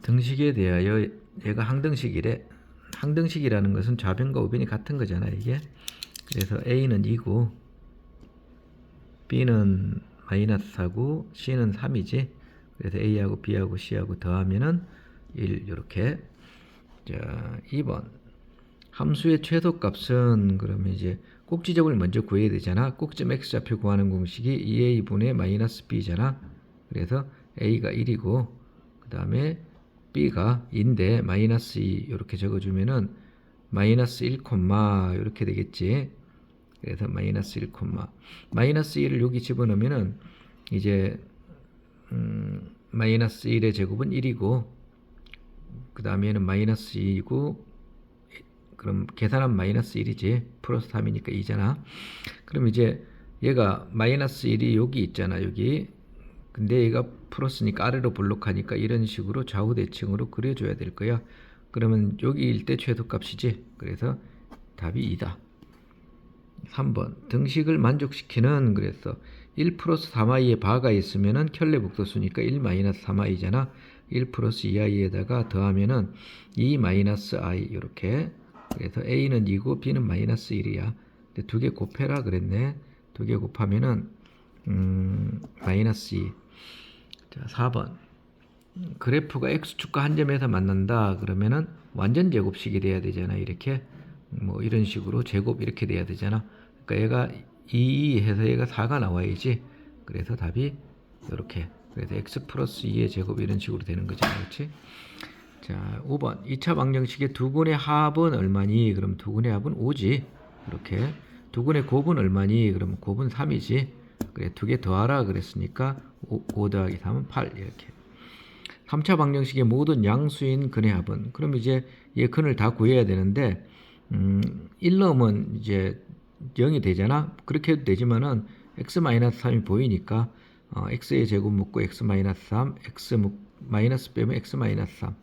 등식에 대하여 얘가 항등식이래. 항등식이라는 것은 좌변과 우변이 같은 거잖아 이게. 그래서 A는 2고 B는 마이너스 4고 C는 3이지. 그래서 A하고 B하고 C하고 더하면은 1 이렇게. 자 2번 함수의 최소값은 그러면 이제 꼭지점을 먼저 구해야 되잖아. 꼭지점 x좌표 구하는 공식이 2a분의 마이너스 b잖아. 그래서 a가 1이고 그 다음에 b가 2인데 마이너스 2 이렇게 적어주면은 마이너스 1, 이렇게 되겠지. 그래서 마이너스 1, 마이너스 1을 여기 집어넣으면은 이제 마이너스 1의 제곱은 1이고 그 다음에는 마이너스 2이고 그럼 계산하면 마이너스 1이지. 플러스 3이니까 2잖아. 그럼 이제 얘가 마이너스 1이 여기 있잖아. 여기. 근데 얘가 플러스니까 아래로 볼록하니까 이런 식으로 좌우 대칭으로 그려줘야 될 거야. 그러면 여기일 때 최소값이지. 그래서 답이 2다. 3번 등식을 만족시키는 그래서 1 플러스 3i의 바가 있으면은 켤레복도수니까 1 마이너스 3i잖아. 1 플러스 2i에다가 더하면은 2 마이너스 i 이렇게. 그래서 A는 2고 B는 마이너스 1이야. 근데 두 개 곱해라 그랬네. 두 개 곱하면은 마이너스 2. 자 4번 그래프가 X축과 한 점에서 만난다. 그러면은 완전 제곱식이 돼야 되잖아. 이렇게 뭐 이런 식으로 제곱 이렇게 돼야 되잖아. 그러니까 얘가 2 해서 얘가 4가 나와야지. 그래서 답이 이렇게. 그래서 X 플러스 2의 제곱 이런 식으로 되는 거잖아. 그렇지? 자 5번 2차 방정식의 두근의 합은 얼마니? 그럼 두근의 합은 5지. 이렇게 두근의 곱은 얼마니? 그럼 곱은 3이지. 그래 두 개 더하라 그랬으니까 5 더하기 3은 8 이렇게. 3차 방정식의 모든 양수인 근의 합은 그럼 이제 얘 근을 다 구해야 되는데 1 넣으면 이제 0이 되잖아. 그렇게 해도 되지만은 x-3이 보이니까 x의 제곱 묶고 x-3 x 마이너스 빼면 x-3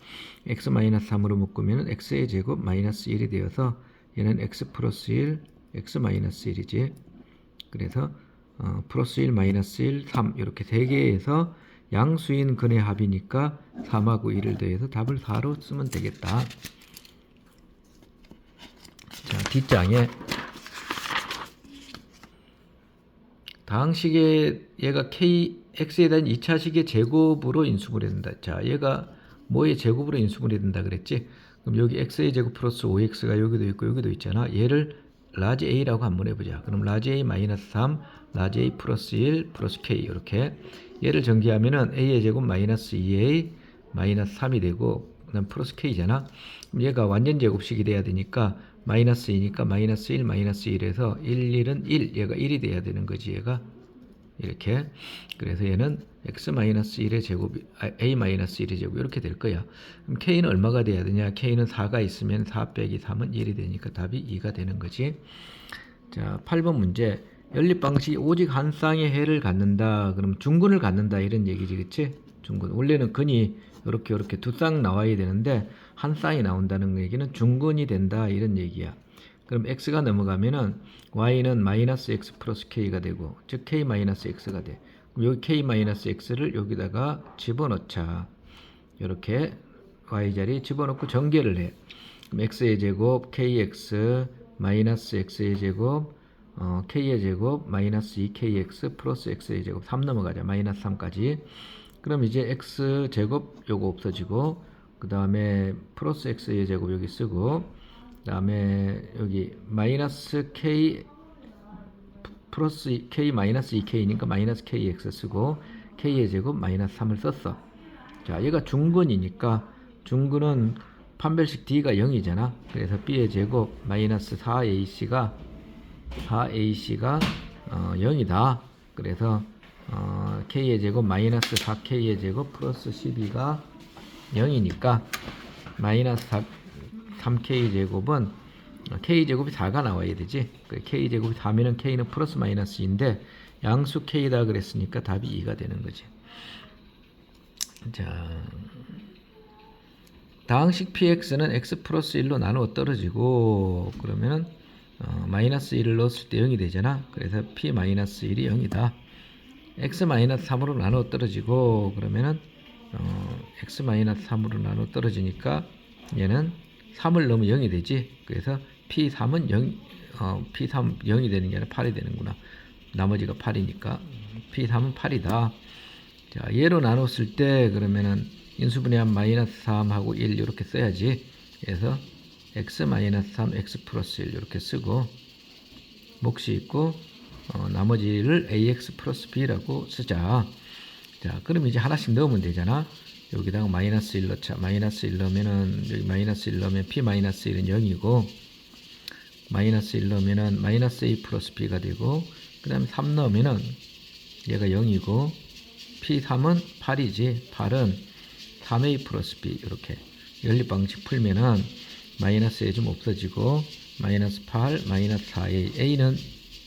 x-3으로 묶으면 x의 제곱 마이너스 1이 되어서 얘는 x 플러스 1 x 마이너스 1이지. 그래서 플러스 1 마이너스 1 3 이렇게 세 개에서 양수인 근의 합이니까 3하고 1을 더해서 답을 4로 쓰면 되겠다. 자 뒷장에 다항식에 얘가 x에 대한 2차식의 제곱으로 인수분해 된다. 자, 얘가 뭐의 제곱으로 인수분해 된다 그랬지? 그럼 여기 x의 제곱 플러스 5x가 여기도 있고 여기도 있잖아. 얘를 라지 a라고 한번 해보자. 그럼 라지 a 마이너스 3, 라지 a 플러스 1 플러스 k 이렇게 얘를 전개하면은 a의 제곱 마이너스 2a 마이너스 3이 되고 그다음 플러스 k잖아. 그럼 얘가 완전 제곱식이 돼야 되니까 마이너스 2니까 마이너스 1 마이너스 1에서 1, 1은 1 얘가 1이 돼야 되는 거지 얘가 이렇게. 그래서 얘는 x-1의 제곱 a-1의 제곱 이렇게 될 거야. 그럼 k는 얼마가 돼야 되냐? k는 4가 있으면 4 빼기 3은 1이 되니까 답이 2가 되는 거지. 자 8번 문제 연립 방식이 오직 한 쌍의 해를 갖는다. 그럼 중근을 갖는다 이런 얘기지. 그치? 중근 원래는 근이 이렇게 두 쌍 나와야 되는데 한 쌍이 나온다는 얘기는 중근이 된다 이런 얘기야. 그럼 x가 넘어가면은 y는 마이너스 x 플러스 k가 되고 즉 k 마이너스 x가 돼. 그럼 여기 k 마이너스 x를 여기다가 집어넣자. 이렇게 y 자리에 집어넣고 전개를 해. 그럼 x의 제곱 kx 마이너스 x의 제곱 k의 제곱 마이너스 2kx 플러스 x의 제곱 3 넘어가자. 마이너스 3까지. 그럼 이제 x 제곱 요거 없어지고 그 다음에 플러스 x의 제곱 여기 쓰고 그 다음에 여기 마이너스 k 플러스 k 마이너스 2k니까 마이너스 kx 쓰고 k의 제곱 마이너스 3을 썼어. 자 얘가 중근이니까 중근은 판별식 d가 0이잖아. 그래서 b의 제곱 마이너스 4ac가 0이다. 그래서 k의 제곱 마이너스 4k의 제곱 플러스 12가 0이니까 마이너스 3k 제곱은 k 제곱이 4가 나와야 되지. k 제곱이 4면은 k는 플러스 마이너스 2인데 양수 k다 그랬으니까 답이 2가 되는 거지. 자 다항식 px는 x 플러스 1로 나누어 떨어지고 그러면은 마이너스 1을 넣었을 때 0이 되잖아. 그래서 p 마이너스 1이 0이다. x 마이너스 3으로 나누어 떨어지고 그러면은 x-3으로 나눠 떨어지니까 얘는 3을 넣으면 0이 되지. 그래서 P3은 0, P3 0이 되는 게 아니라 8이 되는구나. 나머지가 8이니까 P3은 8이다. 자, 얘로 나눴을 때 그러면은 인수분해한 -3하고 1 이렇게 써야지. 그래서 x-3 x 플러스 1 이렇게 쓰고 몫이 있고 나머지를 ax 플러스 b라고 쓰자. 자, 그럼 이제 하나씩 넣으면 되잖아. 여기다가 -1 넣자. -1 넣으면은 여기 -1 넣으면 p-1은 0이고 -1 넣으면은 -a 플러스 b가 되고 그 다음에 3 넣으면은 얘가 0이고 p3은 8이지. 8은 3a 플러스 b 이렇게 연립방식 풀면은 마이너스 a 좀 없어지고 -8 -4a a는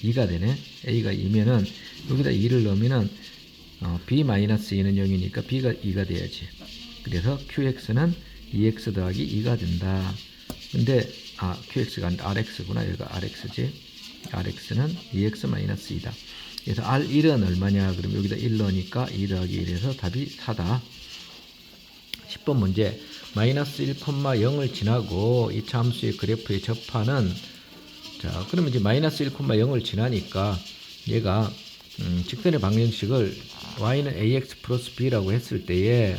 2가 되네. a가 2면은 여기다 2를 넣으면은 b-2는 0이니까 b가 2가 돼야지. 그래서 qx는 2x 더하기 2가 된다. 근데 qx가 아니라 rx구나. 여기가 rx지. rx는 2x-2다. 그래서 r1은 얼마냐? 그럼 여기다 1 넣으니까 2 더하기 1에서 답이 4다. 10번 문제. -1,0을 지나고 이 함수의 그래프의 접하는 자, 그러면 이제 -1,0을 지나니까 얘가 직선의 방정식을 y는 ax 플러스 b라고 했을 때에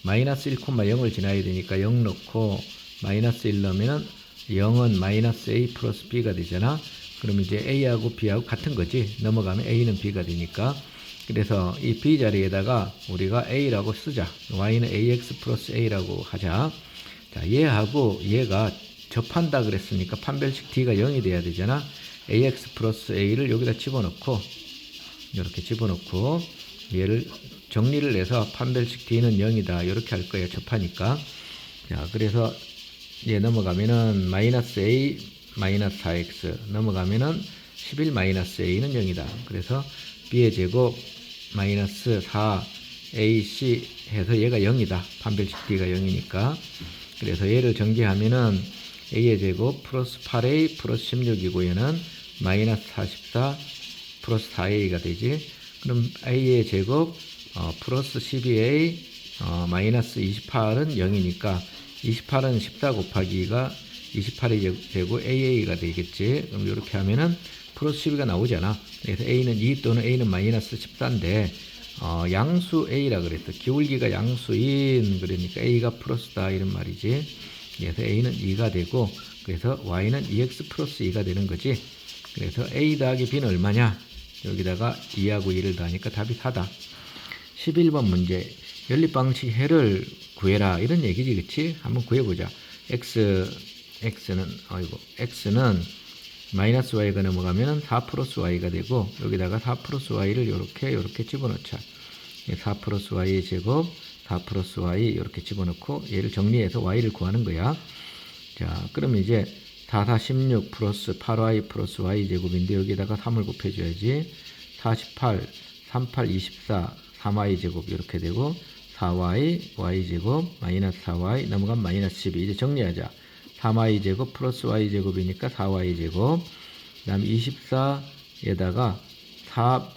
-1,0을 지나야 되니까 0 넣고 -1 넣으면은 0은 -a 플러스 b가 되잖아. 그럼 이제 a하고 b하고 같은 거지. 넘어가면 a는 b가 되니까. 그래서 이 b 자리에다가 우리가 a라고 쓰자. y는 ax 플러스 a라고 하자. 자, 얘하고 얘가 접한다 그랬으니까 판별식 d가 0이 돼야 되잖아. ax 플러스 a를 여기다 집어넣고 이렇게 집어넣고 얘를 정리를 해서 판별식 d는 0이다 이렇게 할 거예요. 접하니까. 자, 그래서 얘 넘어가면은 -a -4x 넘어가면은 11 -a는 0이다. 그래서 b의 제곱 -4ac 해서 얘가 0이다. 판별식 d가 0이니까. 그래서 얘를 전개하면은 a의 제곱 플러스 8a 플러스 16이고 얘는 -44 플러스 4a가 되지. 그럼 a의 제곱 플러스 12a 마이너스 28은 0이니까 28은 14 곱하기가 28의 제곱 AA가 되겠지. 그럼 이렇게 하면은 플러스 12가 나오잖아. 그래서 A는 2 또는 A는 마이너스 14인데 양수 A라 그랬어. 기울기가 양수인 그러니까 A가 플러스다 이런 말이지. 그래서 A는 2가 되고 그래서 Y는 2x 플러스 2가 되는 거지. 그래서 A 더하기 B는 얼마냐? 여기다가 2하고 2를 더하니까 답이 4다. 11번 문제. 연립방식 해를 구해라. 이런 얘기지, 그치? 한번 구해보자. x는 마이너스 y가 넘어가면 4 플러스 y가 되고, 여기다가 4 플러스 y를 요렇게 집어넣자. 4 플러스 y 제곱, 4 플러스 y 이렇게 집어넣고, 얘를 정리해서 y를 구하는 거야. 자, 그럼 이제 4, 4, 16 플러스 8y 플러스 y 제곱인데, 여기다가 3을 곱해줘야지. 48, 38, 24, 3y 제곱 이렇게 되고, 4y, y제곱, 마이너스 4y, 넘어가면 마이너스 12. 이제 정리하자. 3y제곱 플러스 y제곱이니까 4y제곱. 그 다음에 24에다가 4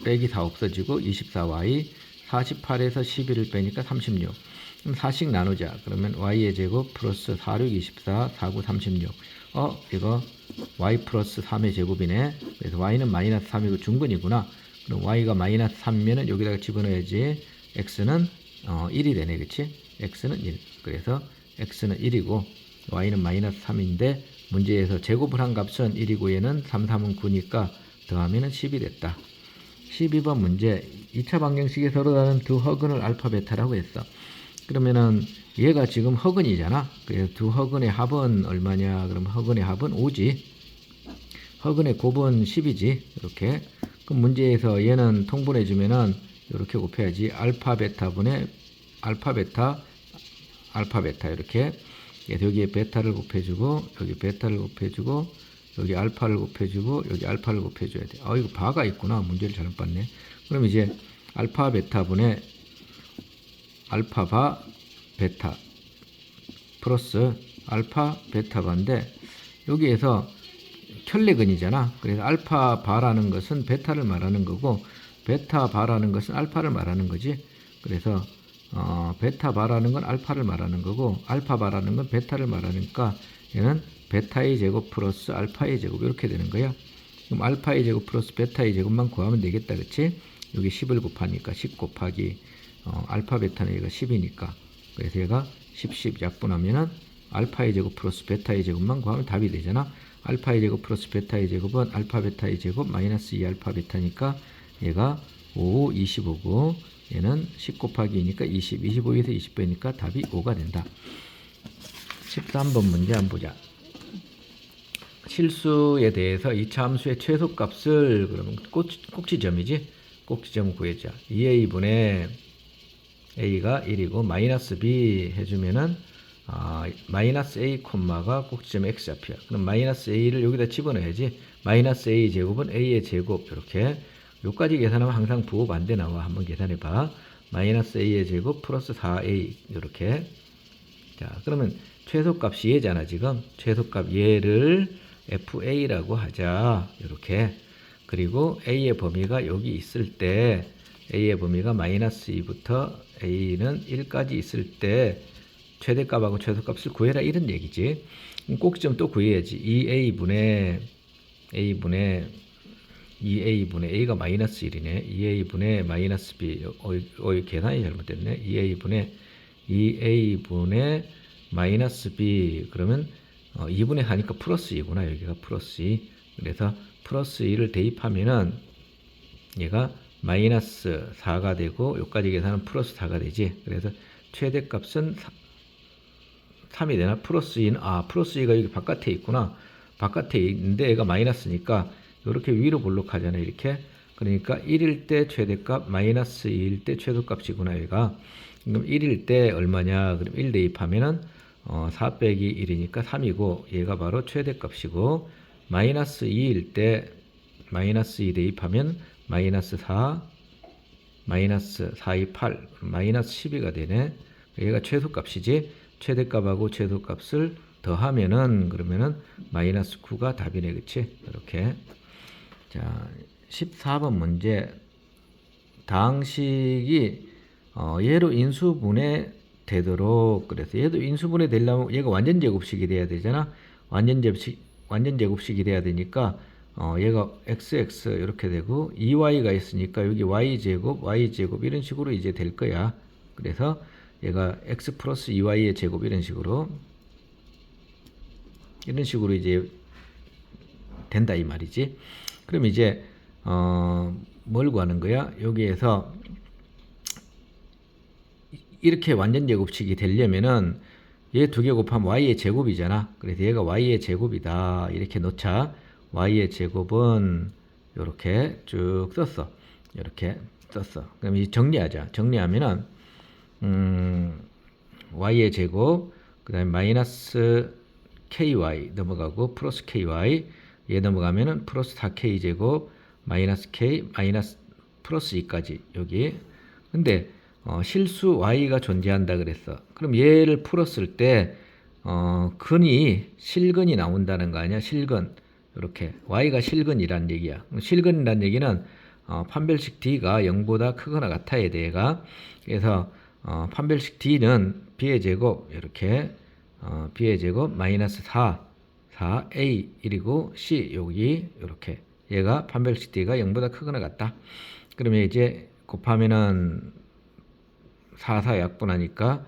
빼기 4 없어지고 24y. 48에서 11을 빼니까 36. 그럼 4씩 나누자. 그러면 y의 제곱 플러스 4, 6, 24, 4, 9, 36. 이거 y 플러스 3의 제곱이네. 그래서 y는 마이너스 3이고 중근이구나. 그럼 y가 마이너스 3이면은 여기다가 집어넣어야지. x는 1이 되네, 그치? x는 1. 그래서 x는 1이고 y는 마이너스 3인데 문제에서 제곱을 한 값은 1이고 얘는 3, 3은 9니까 더하면 10이 됐다. 12번 문제. 2차 방정식에 서로 다른 두 허근을 알파 베타라고 했어. 그러면은 얘가 지금 허근이잖아. 그래서 두 허근의 합은 얼마냐? 그럼 허근의 합은 5지. 허근의 곱은 10이지. 이렇게. 그럼 문제에서 얘는 통분해 주면은 이렇게 곱해야지. 알파 베타분의 알파 베타 이렇게. 여기에 베타를 곱해주고 여기 베타를 곱해주고 여기 알파를 곱해주고 여기 알파를 곱해줘야 돼. 이거 바가 있구나. 문제를 잘못 봤네. 그럼 이제 알파 베타분의 알파 바 베타 플러스 알파 베타 바인데 여기에서 켤레근이잖아. 그래서 알파 바라는 것은 베타를 말하는 거고 베타 바라는 것은 알파를 말하는 거지. 그래서 베타 바라는 건 알파를 말하는 거고 알파 바라는 건 베타를 말하니까 얘는 베타의 제곱 플러스 알파의 제곱 이렇게 되는 거야. 그럼 알파의 제곱 플러스 베타의 제곱만 구하면 되겠다. 그치? 여기 10을 곱하니까 10 곱하기 알파 베타는 얘가 10이니까 그래서 얘가 10 약분하면은 알파의 제곱 플러스 베타의 제곱만 구하면 답이 되잖아. 알파의 제곱 플러스 베타의 제곱은 알파 베타의 제곱 마이너스 2 알파 베타니까 얘가 5, 25고 얘는 10 곱하기 2니까 20, 25에서 20 빼니까 답이 5가 된다. 13번 문제 한번 보자. 실수에 대해서 이 함수의 최소값을 그러면 꼭지점이지. 꼭지점 구해자. 2a분의 a가 1이고 마이너스 b 해주면은 마이너스 a 콤마가 꼭지점 x 잡혀. 그럼 마이너스 a를 여기다 집어넣어야지. 마이너스 a 제곱은 a의 제곱 이렇게 요까지 계산하면 항상 부호 반대 나와. 한번 계산해봐. 마이너스 a의 제곱 플러스 4a 이렇게. 자 그러면 최소값이 얘잖아 지금. 최소값 얘를 fa라고 하자. 이렇게. 그리고 a의 범위가 여기 있을 때 a의 범위가 마이너스 2부터 a는 1까지 있을 때 최대값하고 최소값을 구해라 이런 얘기지. 꼭지점 또 구해야지. 2a분의 a가 마이너스 1이네. 2a분의 마이너스 b. 계산이 잘못됐네. 2a분의 마이너스 b. 그러면 2분의 4니까 플러스 2구나. 여기가 플러스 2. 그래서 플러스 2를 대입하면은 얘가 마이너스 4가 되고 여기까지 계산은 플러스 4가 되지. 그래서 최대값은 3이 되나? 플러스 2는 플러스 2가 여기 바깥에 있구나. 바깥에 있는데 얘가 마이너스니까 이렇게 위로 볼록하잖아. 이렇게. 그러니까 1일 때 최대값 마이너스 2일 때 최소값이구나. 얘가. 그럼 1일 때 얼마냐? 그럼 1 대입하면은 4 빼기 1이니까 3이고 얘가 바로 최대값이고 마이너스 2일 때 마이너스 2 대입하면 마이너스 4 마이너스 4, 2, 8 마이너스 12가 되네. 얘가 최소값이지. 최대값하고 최소값을 더하면은 그러면은 마이너스 9가 답이네. 그치? 이렇게. 자 14번 문제. 다항식이 얘로 인수분해 되도록 그래서 얘도 인수분해 되려면 얘가 완전 제곱식이 돼야 되잖아. 완전 제곱식이 돼야 되니까 얘가 xx 이렇게 되고 2y가 있으니까 여기 y제곱 이런 식으로 이제 될 거야. 그래서 얘가 x 플러스 2y의 제곱 이런 식으로 이제 된다 이 말이지. 그럼 이제 뭘 구하는 거야? 여기에서 이렇게 완전 제곱식이 되려면은 얘 두 개 곱하면 y의 제곱이잖아. 그래서 얘가 y의 제곱이다. 이렇게 놓자. y의 제곱은 이렇게 쭉 썼어. 이렇게 썼어. 그럼 이제 정리하자. 정리하면은 y의 제곱 그 다음에 마이너스 ky 넘어가고 플러스 ky 얘 넘어가면은 플러스 4k 제곱 마이너스 k 마이너스 플러스 2까지 여기. 근데 실수 y가 존재한다 그랬어. 그럼 얘를 풀었을 때 실근이 나온다는 거 아니야? 실근. 이렇게 y가 실근이란 얘기야. 실근이란 얘기는 판별식 d가 0보다 크거나 같아야 돼. 얘가. 그래서 판별식 d는 b의 제곱 이렇게 b의 제곱 마이너스 4a 1이고 c 여기 이렇게 얘가 판별식 d가 0보다 크거나 같다. 그러면 이제 곱하면은 4 약분하니까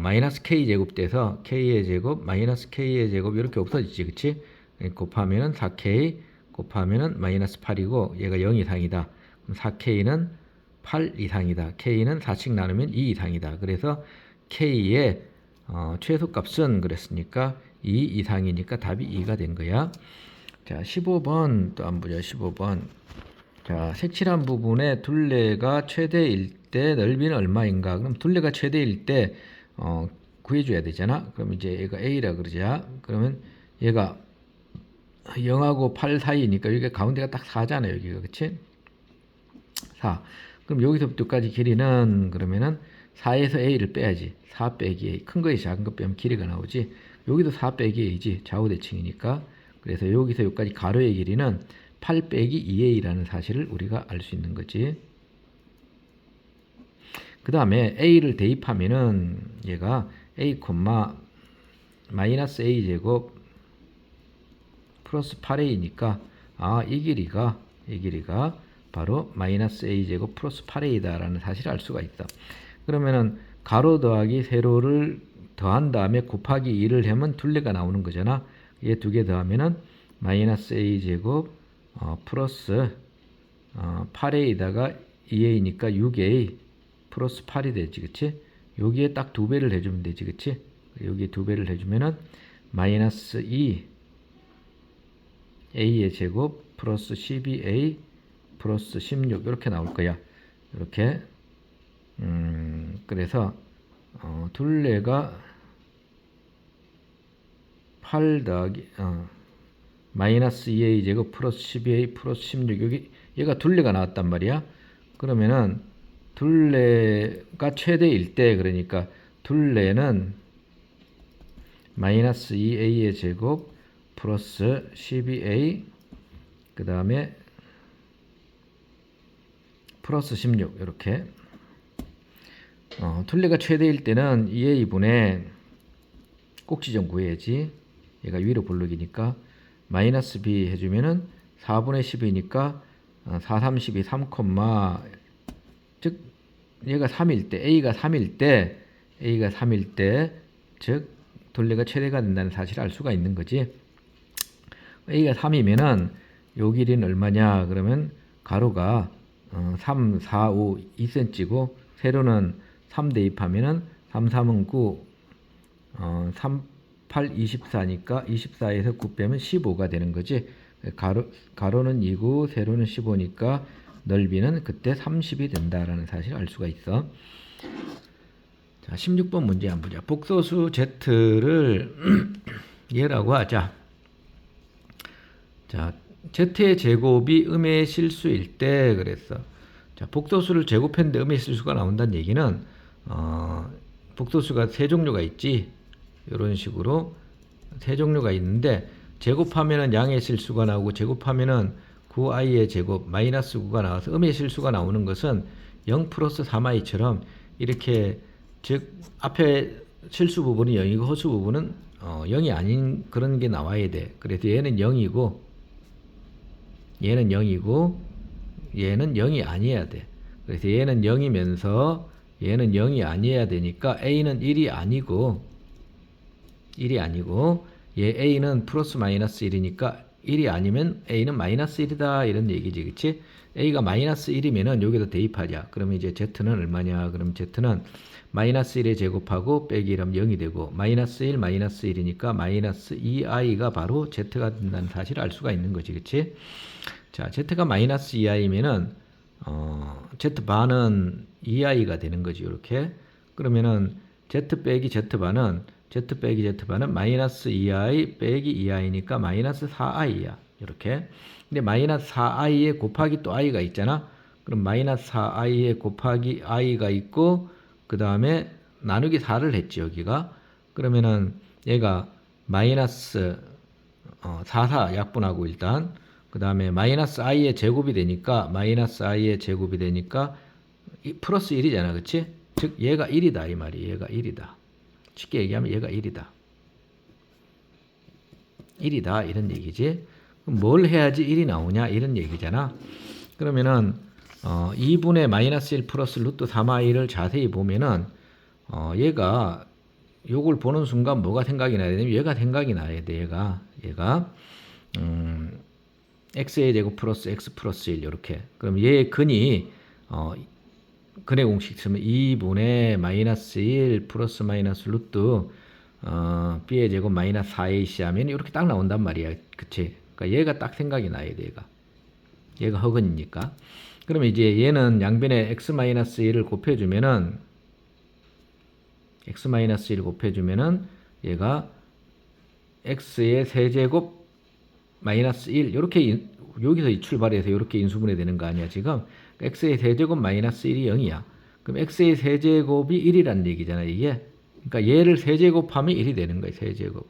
마이너스 k 제곱 돼서 k의 제곱 마이너스 k의 제곱 이렇게 없어지지. 그치? 곱하면은 4k 곱하면은 마이너스 8이고 얘가 0 이상이다. 그럼 4k는 8 이상이다. k는 4씩 나누면 2 이상이다. 그래서 k의 최소값은 그랬으니까 2 이상이니까 답이 2가 된 거야. 자 15번 또 한번 보자. 15번. 자 색칠한 부분에 둘레가 최대일 때 넓이는 얼마인가? 그럼 둘레가 최대일 때 구해줘야 되잖아. 그럼 이제 얘가 A라 그러자. 그러면 얘가 0하고 8 사이니까 여기가 가운데가 딱 4잖아요. 여기가 그치? 4. 그럼 여기서부터까지 길이는 그러면은 4에서 A를 빼야지. 4 빼기 A. 큰 거에 작은 거 빼면 길이가 나오지. 여기도 4 빼기 A지. 좌우대칭이니까. 그래서 여기서 여기까지 가로의 길이는 8 빼기 2A라는 사실을 우리가 알 수 있는 거지. 그 다음에 a를 대입하면은 얘가 a, 마이너스 a 제곱 플러스 8a니까 이 길이가 바로 마이너스 a 제곱 플러스 8a다 라는 사실을 알 수가 있다. 그러면은 가로 더하기 세로를 더한 다음에 곱하기 2를 하면 둘레가 나오는 거잖아. 얘 두 개 더하면은 마이너스 a 제곱 플러스 8a에다가 2a니까 6a 플러스 8이 되지, 그치? 여기에 딱 두 배를 해주면 되지, 그치? 여기에 두 배를 해주면은 마이너스 2 a의 제곱 플러스 12a 플러스 16 이렇게 나올 거야. 이렇게 그래서 둘레가 8 더하기 마이너스 2a 제곱 플러스 12a 플러스 16 여기 얘가 둘레가 나왔단 말이야. 그러면은 둘레가 최대일 때 그러니까 둘레는 마이너스 2a의 제곱 플러스 12a 그 다음에 플러스 16 이렇게 둘레가 최대일 때는 2a분의 꼭지 좀 구해야지. 얘가 위로 볼록이니까 마이너스 b 해주면은 4분의 10이니까 4, 32, 3, 즉 얘가 3일 때 a가 3일 때 즉 둘레가 최대가 된다는 사실을 알 수가 있는 거지. a가 3이면은 요 길이는 얼마냐 그러면 가로가 3, 4, 5, 2cm고 세로는 3 대입하면은 3, 3은 9 3, 8, 24니까 24에서 9 빼면 15가 되는 거지. 가로는 2고 세로는 15니까 넓이는 그때 30이 된다라는 사실을 알 수가 있어. 자, 16번 문제 한번 보자. 복소수 z를 얘라고 하자. 자, z의 제곱이 음의 실수일 때 그랬어. 자, 복소수를 제곱했는데 음의 실수가 나온다는 얘기는 복소수가 세 종류가 있지. 이런 식으로 세 종류가 있는데 제곱하면은 양의 실수가 나오고 제곱하면은 9i의 제곱 마이너스 9가 나와서 음의 실수가 나오는 것은 0 플러스 3i처럼 이렇게 즉 앞에 실수 부분이 0이고 허수 부분은 0이 아닌 그런 게 나와야 돼. 그래서 얘는 0이고 얘는 0이 아니어야 돼. 그래서 얘는 0이면서 얘는 0이 아니어야 되니까 a는 1이 아니고 얘 a는 플러스 마이너스 1이니까 1이 아니면 a는 마이너스 1이다 이런 얘기지, 그치? a가 마이너스 1이면은 여기다 대입하자. 그러면 이제 z는 얼마냐? 그럼 z는 마이너스 1에 제곱하고 빼기 1하면 0이 되고 마이너스 1 마이너스 1이니까 마이너스 2i가 바로 z가 된다는 사실을 알 수가 있는 거지, 그치? 자, z가 마이너스 2i면은 z반은 2i가 되는 거지, 이렇게. 그러면은 z 빼기 z반은 마이너스 2i 빼기 2i니까 마이너스 4i야. 이렇게. 근데 마이너스 4i에 곱하기 또 i가 있잖아. 그럼 마이너스 4i에 곱하기 i가 있고 그 다음에 나누기 4를 했지 여기가. 그러면은 얘가 마이너스 4 약분하고 일단 그 다음에 마이너스 i의 제곱이 되니까 플러스 1이잖아. 그치? 즉 얘가 1이다 이 말이. 얘가 1이다. 쉽게 얘기하면 얘가 1이다. 1이다 이런 얘기지. 그럼 뭘 해야지 1이 나오냐 이런 얘기잖아. 그러면은 2분의 마이너스 1 플러스 루트 3i를 자세히 보면은 얘가 요걸 보는 순간 뭐가 생각이 나야 되냐면 얘가 생각이 나야 돼. 얘가 x의 제곱 플러스 x 플러스 1 이렇게. 그럼 얘의 근이 근의 공식 쓰면 2분의 마이너스 1 플러스 마이너스 루트 b의 제곱 마이너스 4ac 하면 이렇게 딱 나온단 말이야. 그치? 그러니까 얘가 딱 생각이 나야 돼. 얘가 허근이니까. 그러면 이제 얘는 양변에 x 마이너스 1을 곱해주면은 얘가 x의 세제곱 마이너스 1 이렇게 여기서 출발해서 이렇게 인수분해 되는 거 아니야 지금. x의 세제곱 마이너스 1이 0이야. 그럼 x의 세제곱이 1이라는 얘기잖아 이게. 그러니까 얘를 세제곱하면 1이 되는 거야. 세제곱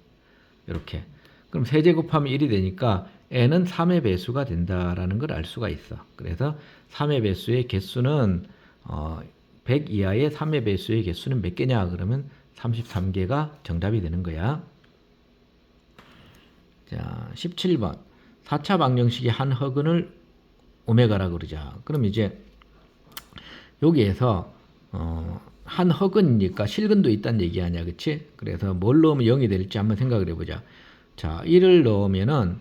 이렇게. 그럼 세제곱하면 1이 되니까 n은 3의 배수가 된다라는 걸 알 수가 있어. 그래서 3의 배수의 개수는 100 이하의 3의 배수의 개수는 몇 개냐? 그러면 33개가 정답이 되는 거야. 자, 17번. 4차 방정식의 한 허근을 오메가라 그러자. 그럼 이제 여기에서 한 허근이니까 실근도 있다는 얘기 아니야, 그치? 그래서 뭘 넣으면 0이 될지 한번 생각을 해보자. 자, 1을 넣으면은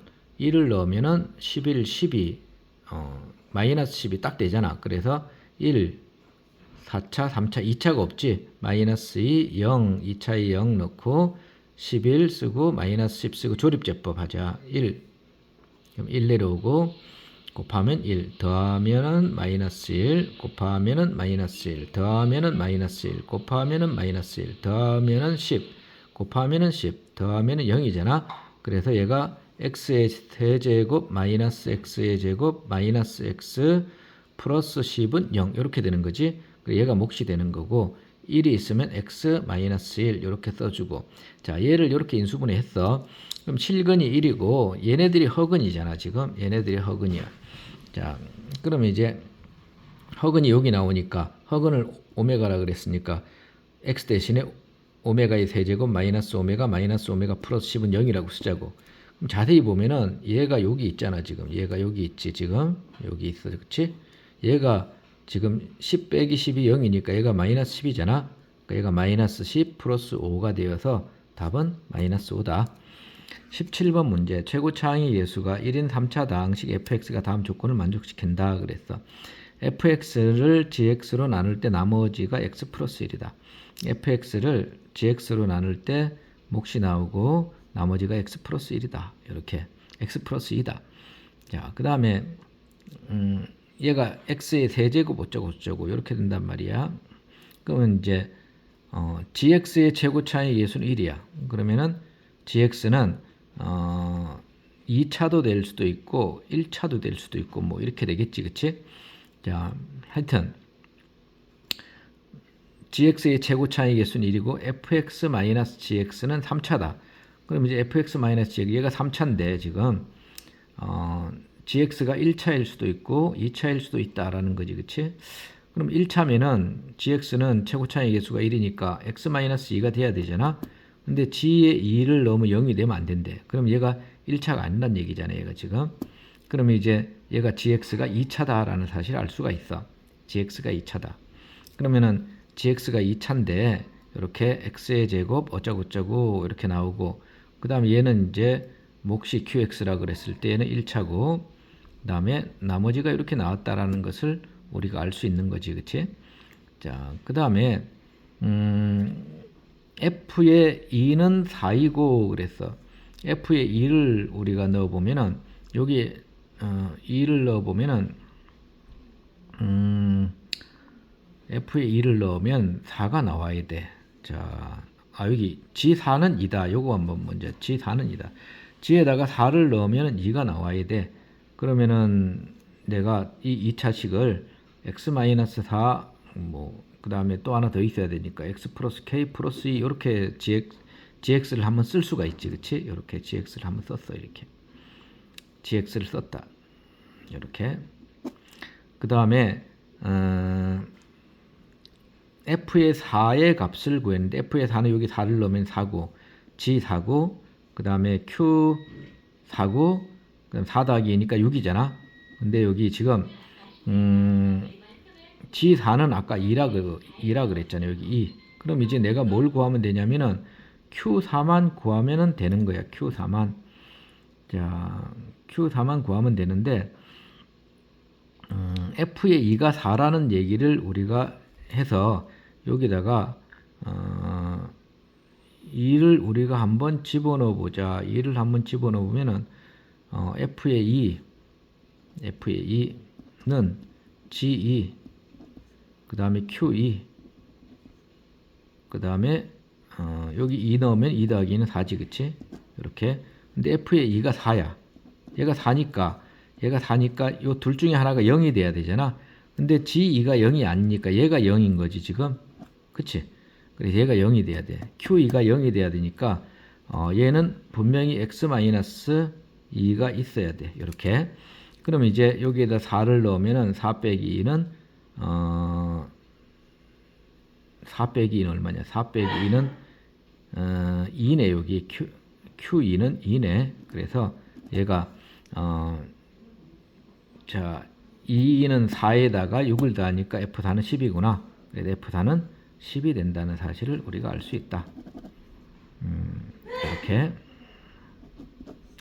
11, 12, 마이너스 10이 딱 되잖아. 그래서 1, 4차, 3차, 2차가 없지. 마이너스 2, 0, 2차에 0 넣고 11 쓰고 마이너스 10 쓰고 조립제법 하자. 1, 그럼 1 내려오고 곱하면 1, 더하면은 마이너스 1, 곱하면은 마이너스 1, 더하면은 마이너스 1, 곱하면은 마이너스 1, 더하면은 10, 곱하면은 10, 더하면은 0이잖아. 그래서 얘가 x의 세제곱 마이너스 x의 제곱 마이너스 x 플러스 10은 0 이렇게 되는 거지. 얘가 몫이 되는 거고 1이 있으면 x 마이너스 1 이렇게 써주고 자 얘를 이렇게 인수분해 했어. 그럼 실근이 1이고 얘네들이 허근이잖아. 지금 얘네들이 허근이야. 자 그러면 이제 허근이 여기 나오니까 허근을 오메가라 그랬으니까 x 대신에 오메가의 세제곱 마이너스 오메가 플러스 10은 0이라고 쓰자고. 그럼 자세히 보면은 얘가 여기 있잖아. 지금 얘가 여기 있지. 지금 여기 있어. 그렇지? 얘가 지금 10 빼기 10이 0이니까 얘가 마이너스 10이잖아. 그러니까 얘가 마이너스 10 플러스 5가 되어서 답은 마이너스 5다. 17번 문제. 최고 차항의 예수가 1인 3차 다항식 fx가 다음 조건을 만족시킨다 그랬어. fx를 gx로 나눌 때 나머지가 x 플러스 1이다. fx를 gx로 나눌 때 몫이 나오고 나머지가 x 플러스 1이다. 이렇게 x 플러스 2다. 자, 그 다음에 얘가 x의 세제곱 어쩌고 이렇게 된단 말이야. 그러면 이제 gx의 최고 차의 예수는 1이야. 그러면은 gx는 2차도 될 수도 있고 1차도 될 수도 있고 뭐 이렇게 되겠지. 그치? 자, 하여튼 gx의 최고 차의 예수는 1이고 fx-gx는 3차다. 그럼 이제 fx-gx 얘가 3차인데 지금 gx가 1차일 수도 있고 2차일 수도 있다라는 거지. 그치? 그럼 1차면은 gx는 최고차의 개수가 1이니까 x-2가 돼야 되잖아. 근데 g에 2를 넣으면 0이 되면 안 된대. 그럼 얘가 1차가 아니란 얘기잖아. 얘가 지금. 그러면 이제 얘가 gx가 2차다라는 사실을 알 수가 있어. gx가 2차다. 그러면은 gx가 2차인데 이렇게 x의 제곱 어쩌고저쩌고 이렇게 나오고 그 다음에 얘는 이제 몫이 qx라 그랬을 때 얘는 1차고 그 다음에 나머지가 이렇게 나왔다라는 것을 우리가 알 수 있는 거지. 그치? 자, 그 다음에 f의 2는 4이고 그랬어. f의 2를 우리가 넣어보면은 여기 2를 넣어보면은 f의 2를 넣으면 4가 나와야 돼. 자, 여기 G4는 2다. 요거 한번 먼저 G4는 2다. G에다가 4를 넣으면 2가 나와야 돼. 그러면은 내가 이 2차식을 x-4 뭐 그 다음에 또 하나 더 있어야 되니까 x 플러스 k 플러스 2 이렇게 gx를 한번 쓸 수가 있지. 그치? 이렇게 gx를 한번 썼어. 이렇게 gx를 썼다. 이렇게 그 다음에 f의 4의 값을 구했는데 f의 4는 여기 4를 넣으면 4고 g 4고 그 다음에 q 4고 그다음 4 더하기 2니까 6이잖아. 근데 여기 지금 g4는 아까 2라 그랬잖아요. 여기 2. 그럼 이제 내가 뭘 구하면 되냐면은 q4만 구하면은 되는 거야. q4만. 자, q4만 구하면 되는데 f의 2가 4라는 얘기를 우리가 해서 여기다가 2를 우리가 한번 집어넣어 보자. 2를 한번 집어넣어 보면은 f의 2는 G2 그 다음에 Q2 그 다음에 여기 2 넣으면 2 더하기 2는 4지. 그치? 이렇게. 근데 f의 2가 4야. 얘가 4니까 요 둘 중에 하나가 0이 돼야 되잖아. 근데 G2가 0이 아니니까 얘가 0인 거지 지금. 그치? 그래서 얘가 0이 돼야 돼. Q2가 0이 돼야 되니까 얘는 분명히 x-2가 있어야 돼. 이렇게. 그럼 이제 여기에다 4를 넣으면은 4 빼기 2는 4 빼기 2는 얼마냐? 4 빼기 2는 2네. 여기 Q2는 2네. 그래서 얘가 자 2는 4에다가 6을 더하니까 F4는 10이구나. 그래서 F4는 10이 된다는 사실을 우리가 알 수 있다. 이렇게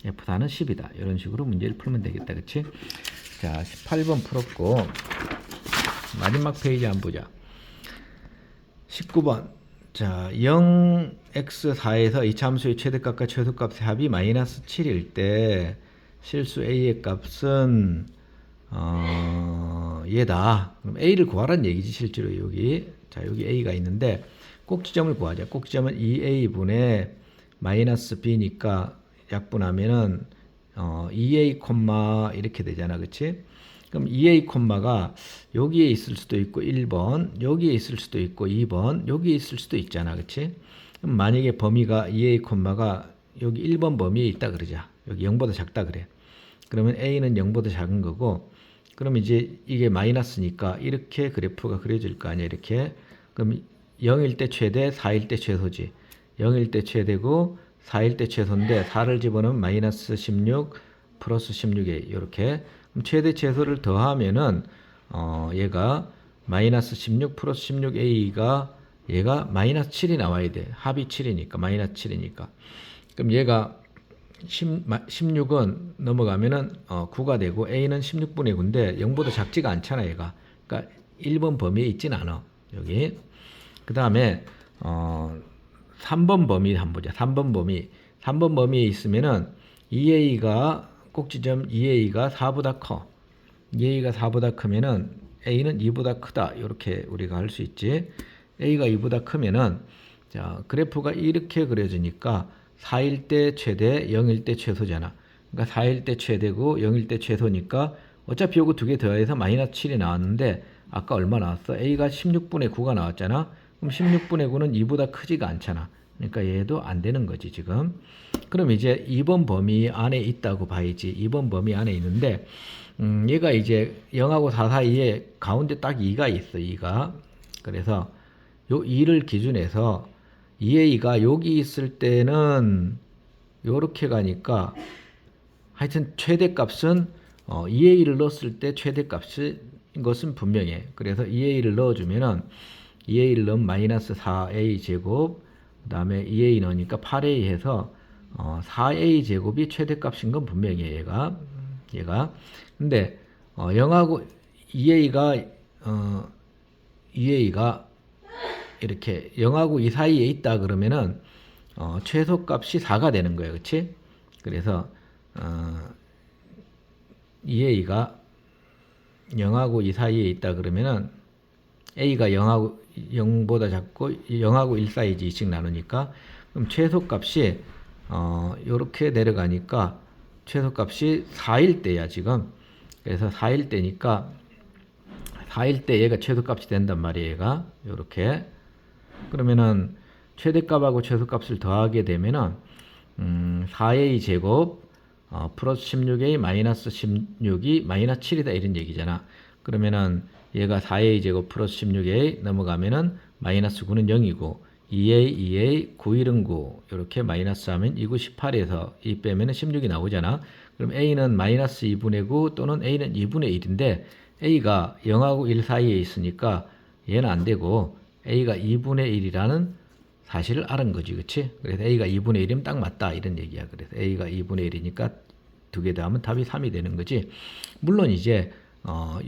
F4는 10이다. 이런 식으로 문제를 풀면 되겠다. 그치? 자, 18번 풀었고 마지막 페이지 한번 보자. 19번. 자, 0x4에서 이차함수의 최대값과 최소값의 합이 마이너스 7일 때 실수 a의 값은 얘다. 그럼 a를 구하라는 얘기지 실제로 여기. 자, 여기 a가 있는데 꼭지점을 구하자. 꼭지점은 2a분의 마이너스 b니까 약분하면은 2a 콤마 이렇게 되잖아. 그치? 그럼 2a 콤마가 여기에 있을 수도 있고 1번, 여기에 있을 수도 있고 2번, 여기에 있을 수도 있잖아. 그치? 그럼 만약에 범위가 2a 콤마가 여기 1번 범위에 있다 그러자. 여기 0보다 작다 그래. 그러면 a는 0보다 작은 거고, 그럼 이제 이게 마이너스니까 이렇게 그래프가 그려질 거 아니야. 이렇게. 그럼 0일 때 최대, 4일 때 최소지. 0일 때 최대고 4일 때 최소인데 4를 집어넣으면 마이너스 16 플러스 16a 이렇게. 그럼 최대 최소를 더하면은 얘가 마이너스 16 플러스 16a가 얘가 마이너스 7이 나와야 돼. 합이 7이니까 마이너스 7이니까. 그럼 얘가 16은 넘어가면은 9가 되고 a는 16분의 9인데 0보다 작지가 않잖아 얘가. 그러니까 1번 범위에 있진 않아 여기. 그 다음에 3번 범위 한번 보자. 3번 범위에 있으면은 2a가 꼭지점 2a가 4보다 커. 2a가 4보다 크면은 a는 2보다 크다. 이렇게 우리가 할 수 있지. a가 2보다 크면은 자, 그래프가 이렇게 그려지니까 4일 때 최대, 0일 때 최소잖아. 그러니까 4일 때 최대고 0일 때 최소니까 어차피 요거 두 개 더해서 마이너스 7이 나왔는데 아까 얼마 나왔어? a가 16분의 9가 나왔잖아. 그럼 16분의 9는 2보다 크지가 않잖아. 그러니까 얘도 안 되는 거지 지금. 그럼 이제 2번 범위 안에 있다고 봐야지. 2번 범위 안에 있는데 얘가 이제 0하고 4 사이에 가운데 딱 2가 있어. 2가. 그래서 요 2를 기준해서 2a가 여기 있을 때는 요렇게 가니까 하여튼 최대값은 2a를 넣었을 때 최대값인 것은 분명해. 그래서 2a를 넣어주면은 2a를 넣으면 마이너스 4a 제곱, 그 다음에 2a 넣으니까 8a 해서 4a 제곱이 최대값인 건 분명해. 얘가. 근데 0하고 2a가 이렇게 0하고 2 사이에 있다 그러면은 최소값이 4가 되는 거예요. 그치? 그래서 2a가 0하고 2 사이에 있다 그러면은 a가 0보다 작고 0하고 1 사이지 2씩 나누니까 그럼 최소값이 요렇게 내려가니까 최소값이 4일 때야 지금. 그래서 4일 때니까 4일 때 얘가 최소값이 된단 말이에요. 얘가 요렇게. 그러면은 최대값하고 최소값을 더하게 되면은 4a 제곱 플러스 16a 마이너스 16이 마이너스 7이다 이런 얘기잖아. 그러면은 얘가 4a 제곱 플러스 16a 넘어가면은 마이너스 9는 0이고 2a 9 1은 9 이렇게 마이너스 하면 2 9 18에서 2 빼면은 16이 나오잖아. 그럼 a는 마이너스 2분의 9 또는 a는 2분의 1인데 a가 0하고 1 사이에 있으니까 얘는 안 되고 a가 2분의 1이라는 사실을 알은 거지. 그치? 그래서 a가 2분의 1이면 딱 맞다 이런 얘기야. 그래서 a가 2분의 1이니까 두 개 더하면 답이 3이 되는 거지. 물론 이제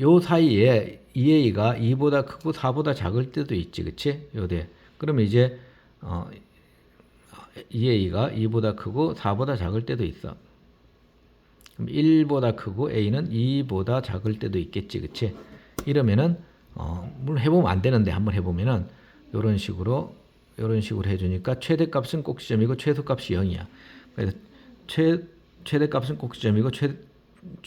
요 사이에 2a가 2보다 크고 4보다 작을 때도 있지. 그치? 요대. 그러면 이제 2a가 2보다 크고 4보다 작을 때도 있어. 그럼 1보다 크고 a는 2보다 작을 때도 있겠지. 그치? 이러면은 물론 해보면 안 되는데 한번 해보면은 요런 식으로 해주니까 최대값은 꼭지점이고 최소값이 0이야. 그래서 최대값은 꼭지점이고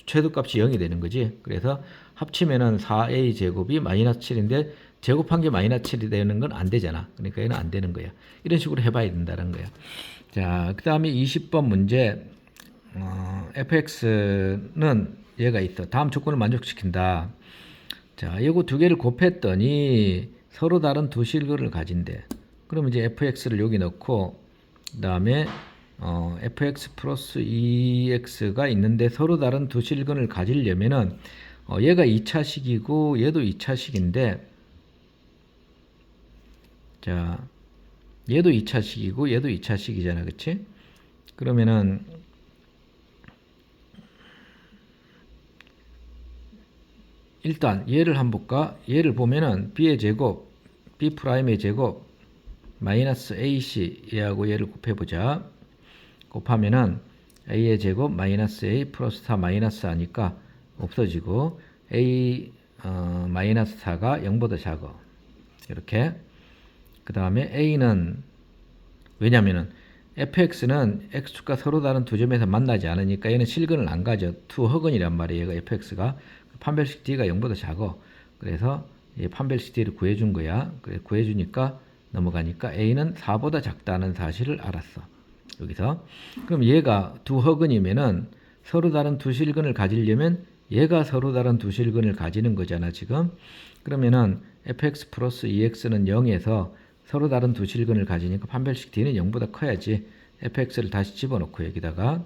최소값이 0이 되는 거지. 그래서 합치면은 4a 제곱이 마이너스 7인데 제곱한 게 마이너스 7이 되는 건 안 되잖아. 그러니까 얘는 안 되는 거야. 이런 식으로 해봐야 된다는 거야. 자, 그 다음에 20번 문제. fx는 얘가 있어. 다음 조건을 만족시킨다. 자, 이거 두 개를 곱했더니 서로 다른 두 실근을 가진대. 그럼 이제 fx를 여기 넣고 그 다음에 fx 플러스 2x가 있는데 서로 다른 두 실근을 가지려면은 얘가 2차식이고 얘도 2차식인데 자 얘도 2차식이고 얘도 2차식이잖아. 그치? 그러면은 일단 얘를 한번 볼까? 얘를 보면은 b의 제곱, b 프라임의 제곱 마이너스 ac 얘하고 얘를 곱해보자. 곱하면은 a의 제곱 마이너스 a 플러스 4 마이너스 하니까 없어지고 a 마이너스 4가 0보다 작아. 이렇게. 그 다음에 a는 왜냐면은 fx는 x축과 서로 다른 두 점에서 만나지 않으니까 얘는 실근을 안 가져. 투허근이란 말이에요. 얘가 fx가. 판별식 d가 0보다 작아. 그래서 판별식 d를 구해준 거야. 그래 구해주니까 넘어가니까 a는 4보다 작다는 사실을 알았어. 여기서. 그럼 얘가 두 허근이면은 서로 다른 두 실근을 가지려면 얘가 서로 다른 두 실근을 가지는 거잖아, 지금. 그러면은 fx 플러스 2x는 0에서 서로 다른 두 실근을 가지니까 판별식 d는 0보다 커야지. fx를 다시 집어넣고 여기다가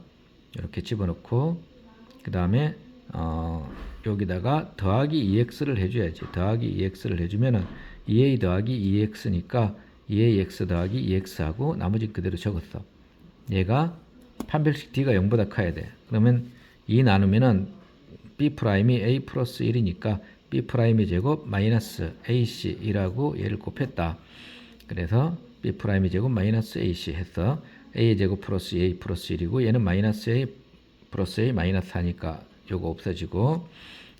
이렇게 집어넣고 그 다음에 여기다가 더하기 2x를 해줘야지. 더하기 2x를 해주면은 2a 더하기 2x니까 2ax 더하기 2x하고 나머지 그대로 적었어. 얘가 판별식 d가 0보다 커야 돼. 그러면 2 나누면은 b 프라임이 a 플러스 1이니까 b 프라임의 제곱 마이너스 ac 이라고 얘를 곱했다. 그래서 b 프라임의 제곱 마이너스 ac 했어. a의 제곱 플러스 a 플러스 1이고 얘는 마이너스 a 플러스 a 마이너스 4니까 요거 없어지고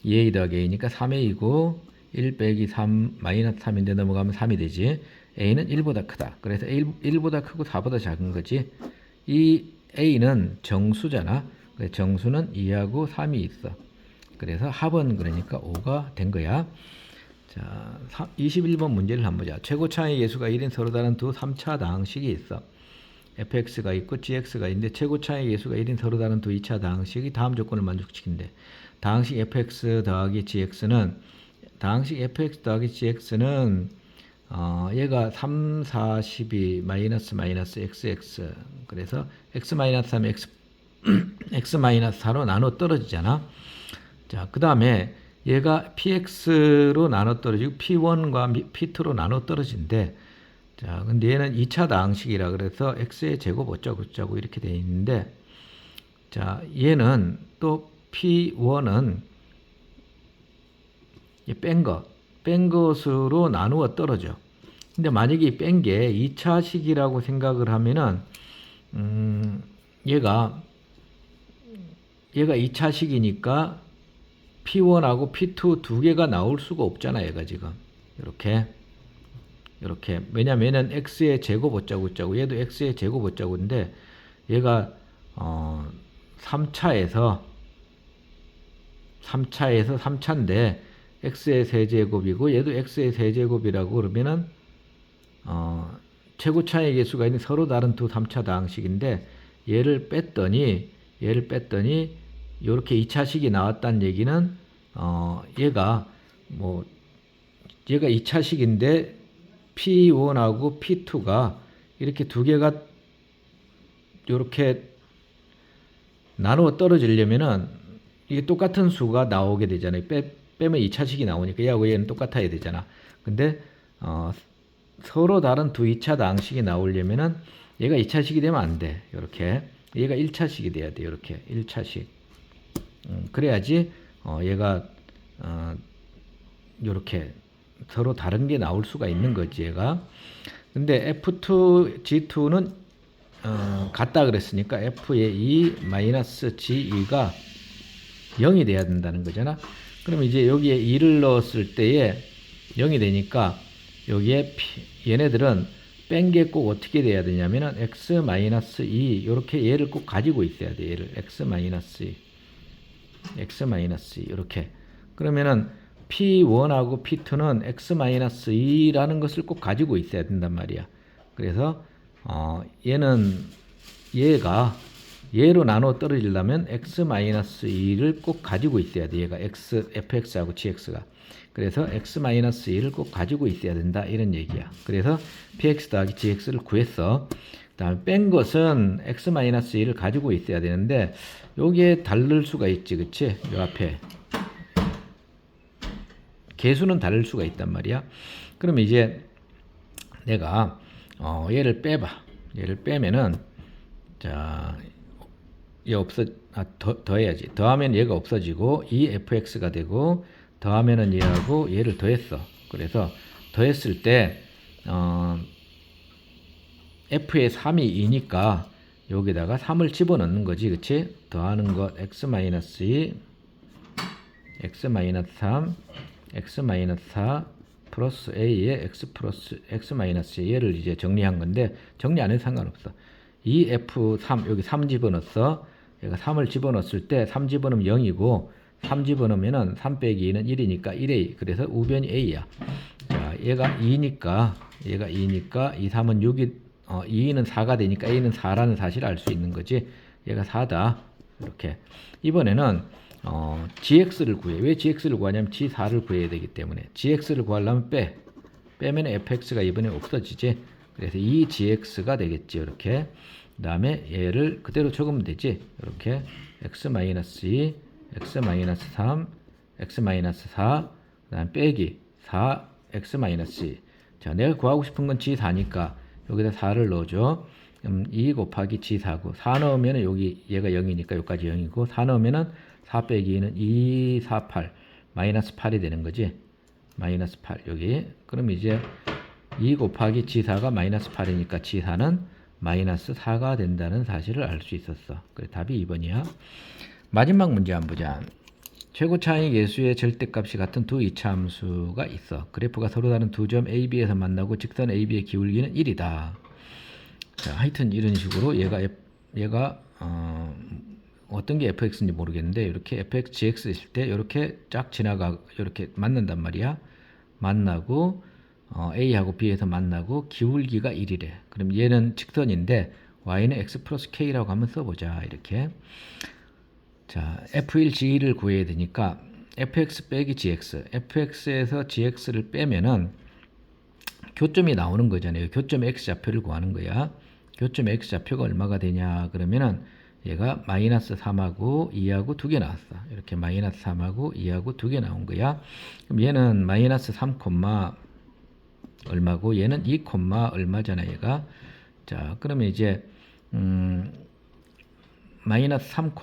2a 더하기 a니까 3a이고 1 빼기 3 마이너스 3인데 넘어가면 3이 되지. a는 1보다 크다. 그래서 1보다 크고 4보다 작은 거지. 이 a는 정수잖아. 정수는 2하고 3이 있어. 그래서 합은 그러니까 5가 된 거야. 자, 21번 문제를 한번 보자. 최고차의 예수가 1인 서로 다른 두 3차 다항식이 있어. fx가 있고 gx가 있는데 최고차의 예수가 1인 서로 다른 두 2차 다항식이 다음 조건을 만족시킨대. 다항식 fx 더하기 gx는 다항식 fx 더하기 gx는 얘가 3, 4, 12 마이너스 마이너스 xx 그래서 x 마이너스 3 x 마이너스 4로 나눠 떨어지잖아. 자, 그 다음에 얘가 px로 나눠 떨어지고 p1과 p2로 나눠 떨어진대. 자, 근데 얘는 2차 다항식이라 그래서 x의 제곱 어쩌고 이렇게 돼 있는데, 자, 얘는 또 p1은 뺀 것으로 나누어 떨어져. 근데 만약에 뺀 게 2차식이라고 생각을 하면은, 얘가 2차식이니까 P1하고 P2 두 개가 나올 수가 없잖아, 얘가 지금. 이렇게. 왜냐면은 X의 제곱 어쩌고 얘도 X의 제곱 어쩌고인데, 얘가, 3차에서 3차인데, X의 세제곱이고, 얘도 X의 세제곱이라고 그러면은, 최고차의 개수가 있는 서로 다른 두 3차 다항식인데, 얘를 뺐더니, 요렇게 2차식이 나왔다는 얘기는, 얘가 2차식인데, P1하고 P2가 이렇게 두 개가 요렇게 나누어 떨어지려면은, 이게 똑같은 수가 나오게 되잖아요. 빼면 2차식이 나오니까 얘하고 얘는 똑같아야 되잖아. 근데, 서로 다른 두 2차 다항식이 나오려면은, 얘가 2차식이 되면 안 돼. 요렇게. 얘가 1차식이 돼야 돼. 요렇게. 1차식. 그래야지 얘가 요렇게 서로 다른 게 나올 수가 있는 거지 얘가. 근데 F2, G2는 같다 그랬으니까 F의 2 마이너스 G2가 0이 돼야 된다는 거잖아. 그럼 이제 여기에 2를 넣었을 때에 0이 되니까 여기에 얘네들은 뺀 게 꼭 어떻게 돼야 되냐면은 x 마이너스 2 요렇게 얘를 꼭 가지고 있어야 돼. 얘를 x 마이너스 2 이렇게. 그러면은 P1하고 P2는 x-2라는 것을 꼭 가지고 있어야 된단 말이야. 그래서 얘가 얘로 나눠 떨어지려면 x-2를 꼭 가지고 있어야 돼. 얘가 fx하고 gx가. 그래서 x-2를 꼭 가지고 있어야 된다. 이런 얘기야. 그래서 px 더하기 gx를 구했어. 그 다음에 뺀 것은 x-2를 가지고 있어야 되는데 요게 다를 수가 있지. 그치? 요 앞에. 개수는 다를 수가 있단 말이야. 그럼 이제 내가 얘를 빼봐. 얘를 빼면은 자, 얘 더해야지. 더하면 얘가 없어지고 이 fx가 되고 더하면은 얘하고 얘를 더했어. 그래서 더했을 때 f의 3이 2니까 여기다가 3을 집어넣는 거지. 그치? 더하는 것 x-2 x-3 x-4 플러스 a에 x 플러스 x-a 얘를 이제 정리한 건데 정리 안 해도 상관없어. 이 f3 여기 3 집어넣었어. 얘가 3을 집어넣었을 때 3 집어넣으면 0이고 3 집어넣으면은 3 빼기 2는 1이니까 1a. 그래서 우변이 a야. 자, 얘가 2니까 2, 3은 6이 2는 4가 되니까 a는 4라는 사실을 알 수 있는 거지. 얘가 4다. 이렇게. 이번에는 gx를 구해. 왜 gx를 구하냐면 g4를 구해야 되기 때문에. gx를 구하려면 빼면 fx가 이번에 없어지지. 그래서 이 gx가 되겠지. 이렇게. 그 다음에 얘를 그대로 적으면 되지. 이렇게 x-2, x-3, x-4, 그 다음 빼기 4, x-2. 자, 내가 구하고 싶은 건 g4니까 여기다 4를 넣어줘. 2 곱하기 g4고 4 넣으면 여기 얘가 0이니까 여기까지 0이고 4 넣으면은 4 빼기 2는 2, 4, 8 마이너스 8이 되는 거지. 마이너스 8 여기. 그럼 이제 2 곱하기 g4가 마이너스 8이니까 g4는 마이너스 4가 된다는 사실을 알 수 있었어. 그래 답이 2번이야. 마지막 문제 한번 보자. 최고 차이 계수의 절대값이 같은 두 이차함수가 있어. 그래프가 서로 다른 두 점 A, B에서 만나고 직선 A, B의 기울기는 1이다. 자, 하여튼 이런 식으로 얘가 어떤 게 fx인지 모르겠는데 이렇게 fx, gx 있을 때 이렇게 쫙 이렇게 만난단 말이야. 만나고 A하고 B에서 만나고 기울기가 1이래. 그럼 얘는 직선인데 y는 x 플러스 k라고 한번 써보자. 이렇게. 자, f1, g1을 구해야 되니까 fx 빼기 gx, fx에서 gx를 빼면은 교점이 나오는 거잖아요. 교점 x좌표를 구하는 거야. 교점 x좌표가 얼마가 되냐 그러면은 얘가 마이너스 3하고 2하고 2개 나왔어. 이렇게 마이너스 3하고 2하고 2개 나온 거야. 그럼 얘는 마이너스 3, 얼마고 얘는 2, 얼마잖아 얘가. 자, 그러면 이제 마이너스 3,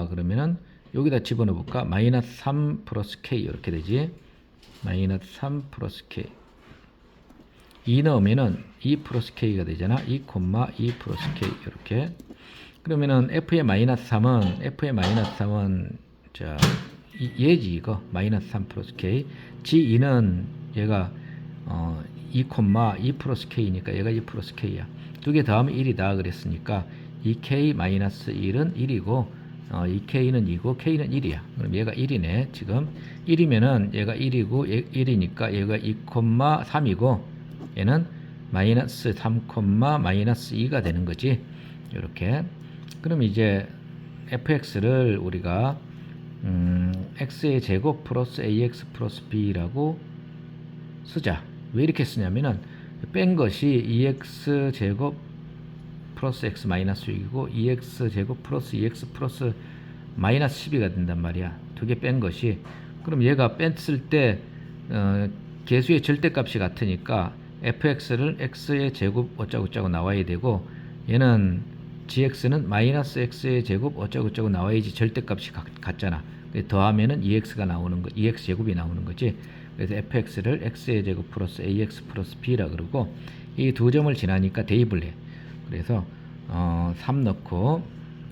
그러면은 여기다 집어넣어 볼까? 마이너스 3 플러스 k 이렇게 되지. 마이너스 3 플러스 k 2 넣으면은 2 플러스 k가 되잖아. 2, 2 플러스 k 이렇게. 그러면은 f의 마이너스 3은 자 얘지 이거 마이너스 3 플러스 k. g2는 얘가 2, 2 플러스 k니까 얘가 2 플러스 k야. 두 개 더하면 1이다 그랬으니까 2k 마이너스 1은 1이고 2k는 2고 k는 1이야. 그럼 얘가 1이네. 지금 1이면은 얘가 1이고 1이니까 얘가 2, 3이고 얘는 마이너스 3, 마이너스 2가 되는 거지. 이렇게. 그럼 이제 fx를 우리가 x의 제곱 플러스 ax 플러스 b라고 쓰자. 왜 이렇게 쓰냐면은 뺀 것이 2x 제곱 플러스 x 마이너스 6이고 2x 제곱 플러스 2x 플러스 마이너스 12가 된단 말이야. 두 개 뺀 것이. 그럼 얘가 뺐을 때 계수의 절대값이 같으니까 fx를 x의 제곱 어쩌고저쩌고 나와야 되고 얘는 gx는 마이너스 x의 제곱 어쩌고저쩌고 나와야지 절대값이 같잖아. 더하면은 2x가 나오는 거, 2x 제곱이 나오는 거지. 그래서 fx를 x의 제곱 플러스 ax 플러스 b라 그러고 이 두 점을 지나니까 대입을 해. 그래서 3 넣고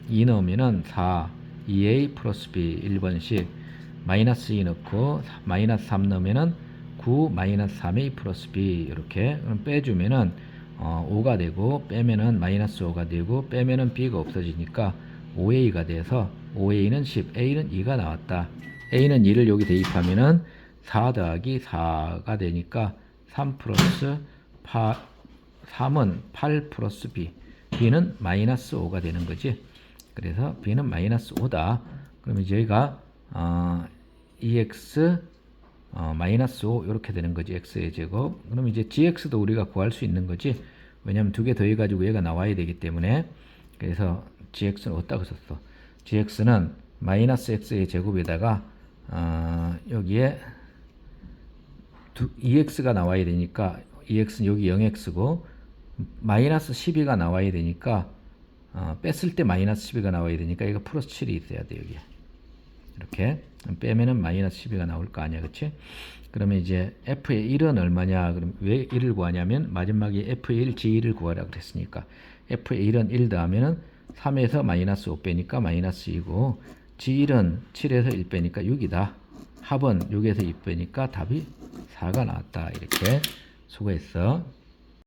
2 넣으면은 4, 2a 플러스 b 1번씩 마이너스 2 넣고 마이너스 3 넣으면은 9 마이너스 3a 플러스 b 이렇게. 그럼 빼주면은 5가 되고 빼면은 마이너스 5가 되고 빼면은 b가 없어지니까 5a가 돼서 5a는 10, a는 2가 나왔다. a는 2를 여기 대입하면은 4 더하기 4가 되니까 3 플러스 3은 8 플러스 b, b는 마이너스 5가 되는 거지. 그래서 b는 마이너스 5다. 그러면 저희가 EX 마이너스 5 이렇게 되는 거지. x의 제곱. 그럼 이제 gx도 우리가 구할 수 있는 거지. 왜냐면 두 개 더해 가지고 얘가 나와야 되기 때문에. 그래서 gx는 어디다가 썼어? gx는 마이너스 x의 제곱에다가 여기에 2x가 나와야 되니까 ex는 여기 0x고 마이너스 12가 나와야 되니까 뺐을 때 마이너스 12가 나와야 되니까 이거 플러스 7이 있어야 돼. 여기 이렇게 빼면은 마이너스 12가 나올 거 아니야, 그치? 그러면 이제 f의 1은 얼마냐? 그럼 왜 1을 구하냐면 마지막에 f의 1, g1을 구하라 그랬으니까 f의 1은 1 더하면은 3에서 마이너스 5 빼니까 마이너스 2고 g1은 7에서 1 빼니까 6이다. 합은 6에서 2 빼니까 답이 4가 나왔다. 이렇게 수고했어.